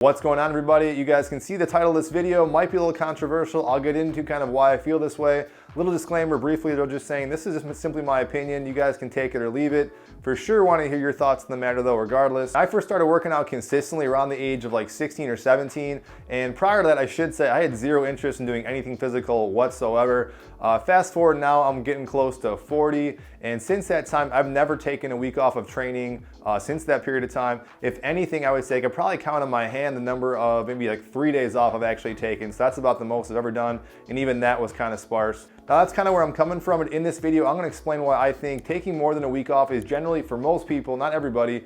What's going on, everybody? You guys can see the title of this video might be a little controversial. I'll get into kind of why I feel this way. Little disclaimer briefly, though, just saying this is just simply my opinion. You guys can take it or leave it. For sure want to hear your thoughts on the matter, though, regardless. I first started working out consistently around the age of like 16 or 17. And prior to that, I should say I had zero interest in doing anything physical whatsoever. Fast forward now, I'm getting close to 40. And since that time, I've never taken a week off of training since that period of time. If anything, I would say I could probably count on my hand the number of maybe like 3 days off I've actually taken. So that's about the most I've ever done. And even that was kind of sparse. Now that's kind of where I'm coming from, and in this video I'm going to explain why I think taking more than a week off is generally, for most people, not everybody,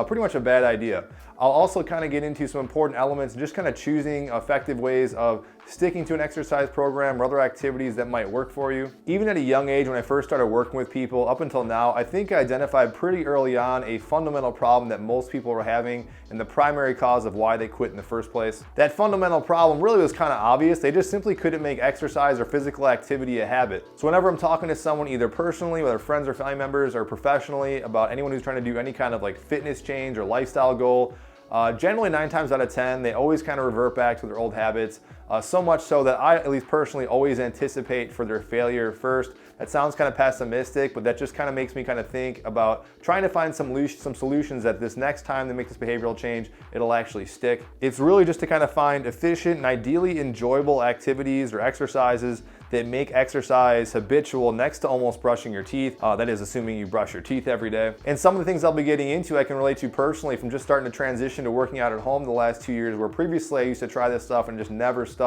pretty much a bad idea. I'll also kind of get into some important elements, just kind of choosing effective ways of sticking to an exercise program or other activities that might work for you. Even at a young age, when I first started working with people up until now, I think I identified pretty early on a fundamental problem that most people were having and the primary cause of why they quit in the first place. That fundamental problem really was kind of obvious. They just simply couldn't make exercise or physical activity a habit. So whenever I'm talking to someone, either personally, whether friends or family members, or professionally, about anyone who's trying to do any kind of like fitness change or lifestyle goal, generally 9 times out of 10, they always kind of revert back to their old habits. So much so that I, at least personally, always anticipate for their failure first. That sounds kind of pessimistic, but that just kind of makes me kind of think about trying to find some solutions that this next time they make this behavioral change, it'll actually stick. It's really just to kind of find efficient and ideally enjoyable activities or exercises that make exercise habitual next to almost brushing your teeth. That is assuming you brush your teeth every day. And some of the things I'll be getting into I can relate to personally from just starting to transition to working out at home the last 2 years, where previously I used to try this stuff and just never stuck.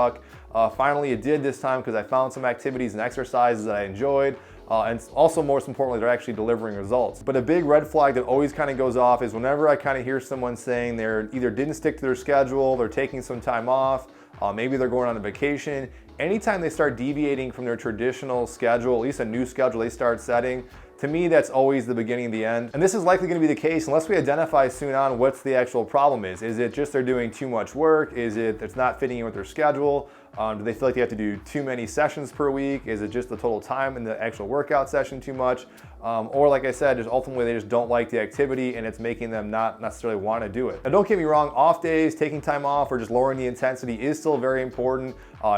Finally it did this time because I found some activities and exercises that I enjoyed. And also, most importantly, they're actually delivering results. But a big red flag that always kind of goes off is whenever I kind of hear someone saying they're either didn't stick to their schedule, they're taking some time off, maybe they're going on a vacation. Anytime they start deviating from their traditional schedule, at least a new schedule they start setting, to me, that's always the beginning of the end. And this is likely going to be the case unless we identify soon on what's the actual problem is. Is it just they're doing too much work? Is it it's not fitting in with their schedule? Do they feel like they have to do too many sessions per week? Is it just the total time in the actual workout session too much? Or like I said, just ultimately they just don't like the activity and it's making them not necessarily want to do it. Now don't get me wrong, off days, taking time off, or just lowering the intensity is still very important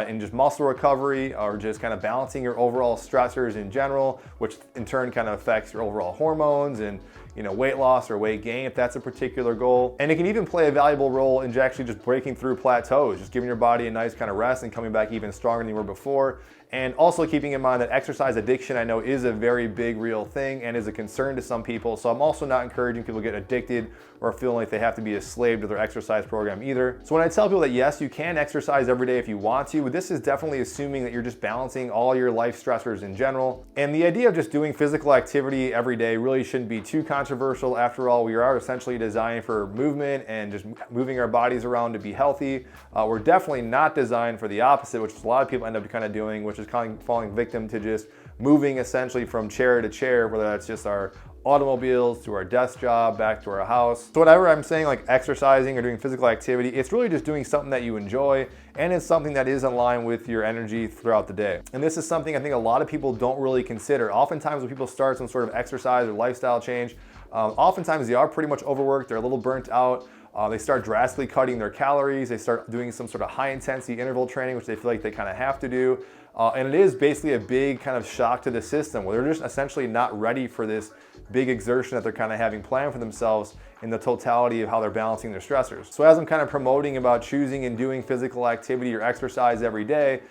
in just muscle recovery, or just kind of balancing your overall stressors in general, which in turn kind of affects your overall hormones and weight loss or weight gain if that's a particular goal. And it can even play a valuable role in actually just breaking through plateaus, just giving your body a nice kind of rest and coming back even stronger than you were before. And also keeping in mind that exercise addiction, I know, is a very big real thing and is a concern to some people. So I'm also not encouraging people to get addicted or feeling like they have to be a slave to their exercise program either. So when I tell people that yes, you can exercise every day if you want to, but this is definitely assuming that you're just balancing all your life stressors in general. And the idea of just doing physical activity every day really shouldn't be too controversial. After all, we are essentially designed for movement and just moving our bodies around to be healthy. We're definitely not designed for the opposite, which a lot of people end up kind of doing, which is kind of falling victim to just moving essentially from chair to chair, whether that's just our automobiles to our desk job, back to our house. So whatever I'm saying, like exercising or doing physical activity, it's really just doing something that you enjoy, and it's something that is in line with your energy throughout the day. And this is something I think a lot of people don't really consider. Oftentimes when people start some sort of exercise or lifestyle change, oftentimes they are pretty much overworked, they're a little burnt out. They start drastically cutting their calories. They start doing some sort of high intensity interval training, which they feel like they kind of have to do. And it is basically a big kind of shock to the system where they're just essentially not ready for this big exertion that they're kind of having planned for themselves in the totality of how they're balancing their stressors. So as I'm kind of promoting about choosing and doing physical activity or exercise every day,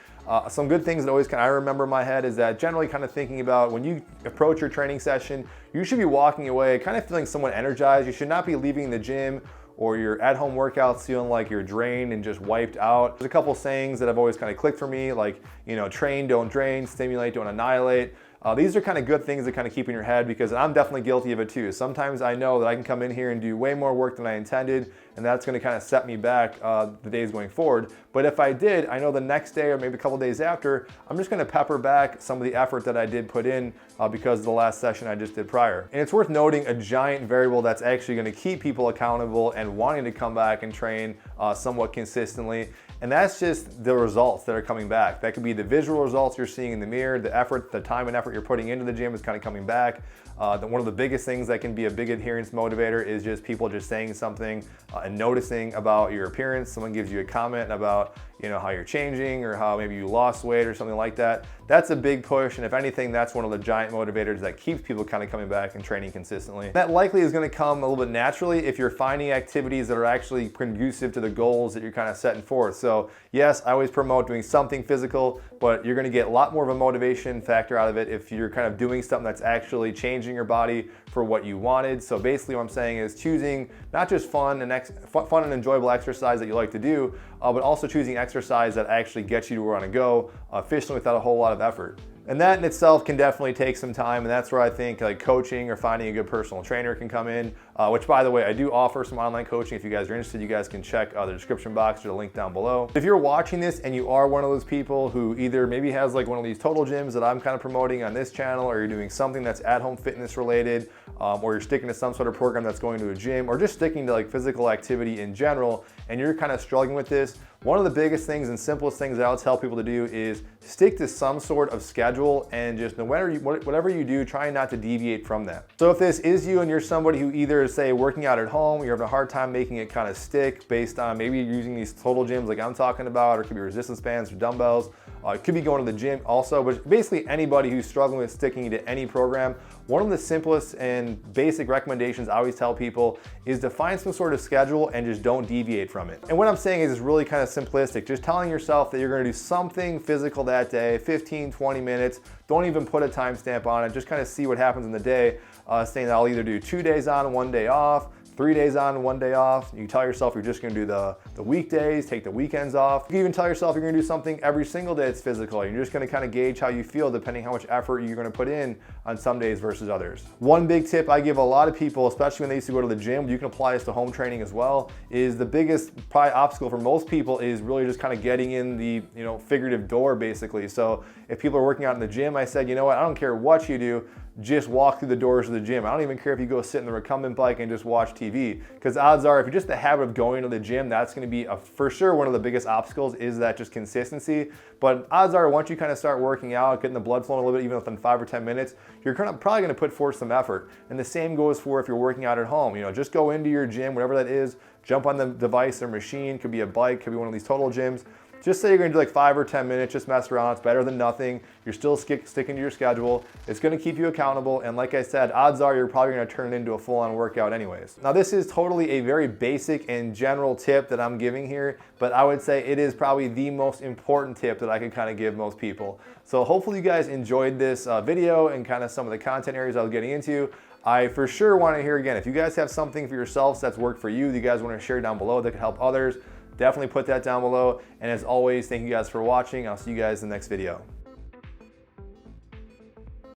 some good things that always I remember in my head is that generally kind of thinking about when you approach your training session, you should be walking away kind of feeling somewhat energized. You should not be leaving the gym or your at-home workouts feeling like you're drained and just wiped out. There's a couple sayings that have always kind of clicked for me, like, train, don't drain, stimulate, don't annihilate. These are kind of good things to kind of keep in your head, because I'm definitely guilty of it too. Sometimes I know that I can come in here and do way more work than I intended, and that's going to kind of set me back the days going forward. But if I did, I know the next day or maybe a couple days after, I'm just going to pepper back some of the effort that I did put in because of the last session I just did prior. And it's worth noting a giant variable that's actually going to keep people accountable and wanting to come back and train somewhat consistently. And that's just the results that are coming back. That could be the visual results you're seeing in the mirror, the effort, the time and effort you're putting into the gym is kind of coming back. One of the biggest things that can be a big adherence motivator is just people just saying something and noticing about your appearance. Someone gives you a comment about how you're changing or how maybe you lost weight or something like that. That's a big push, and if anything, that's one of the giant motivators that keeps people kind of coming back and training consistently. That likely is going to come a little bit naturally if you're finding activities that are actually conducive to the goals that you're kind of setting forth. So yes, I always promote doing something physical, but you're going to get a lot more of a motivation factor out of it if you're kind of doing something that's actually changing your body for what you wanted. So basically what I'm saying is choosing not just fun and enjoyable exercise that you like to do, but also choosing exercise that actually gets you to where you want to go efficiently without a whole lot of effort. And that in itself can definitely take some time, and that's where I think like coaching or finding a good personal trainer can come in, which by the way, I do offer some online coaching. If you guys are interested, you guys can check the description box or the link down below. If you're watching this and you are one of those people who either maybe has like one of these total gyms that I'm kind of promoting on this channel, or you're doing something that's at-home fitness related, or you're sticking to some sort of program that's going to a gym, or just sticking to like physical activity in general, and you're kind of struggling with this, one of the biggest things and simplest things that I'll tell people to do is stick to some sort of schedule, and just whatever you do, try not to deviate from that. So if this is you and you're somebody who either is, say, working out at home, you're having a hard time making it kind of stick based on maybe you're using these total gyms like I'm talking about, or it could be resistance bands or dumbbells, it could be going to the gym also, but basically anybody who's struggling with sticking to any program, one of the simplest and basic recommendations I always tell people is to find some sort of schedule and just don't deviate from it. And what I'm saying is it's really kind of simplistic, just telling yourself that you're going to do something physical that day, 15, 20 minutes, don't even put a timestamp on it, just kind of see what happens in the day, saying that I'll either do 2 days on, 1 day off, 3 days on and 1 day off. You tell yourself you're just gonna do the weekdays, take the weekends off. You can even tell yourself you're gonna do something every single day that's physical. You're just gonna kind of gauge how you feel depending how much effort you're gonna put in on some days versus others. One big tip I give a lot of people, especially when they used to go to the gym, you can apply this to home training as well, is the biggest probably obstacle for most people is really just kind of getting in the figurative door basically. So if people are working out in the gym, I said, you know what, I don't care what you do, just walk through the doors of the gym. I don't even care if you go sit in the recumbent bike and just watch TV, because odds are if you're just the habit of going to the gym, that's going to be for sure one of the biggest obstacles, is that just consistency. But odds are once you kind of start working out, getting the blood flowing a little bit, even within 5 or 10 minutes, you're probably going to put forth some effort. And the same goes for if you're working out at home. Just go into your gym, whatever that is, jump on the device or machine, could be a bike, could be one of these total gyms. Just say you're gonna do like 5 or 10 minutes, just mess around. It's better than nothing. You're still sticking to your schedule. It's gonna keep you accountable. And like I said, odds are you're probably gonna turn it into a full-on workout anyways. Now this is totally a very basic and general tip that I'm giving here, but I would say it is probably the most important tip that I could kind of give most people. So hopefully you guys enjoyed this video and kind of some of the content areas I was getting into. I for sure wanna hear again, if you guys have something for yourselves that's worked for you, that you guys wanna share down below that could help others, definitely put that down below. And as always, thank you guys for watching. I'll see you guys in the next video.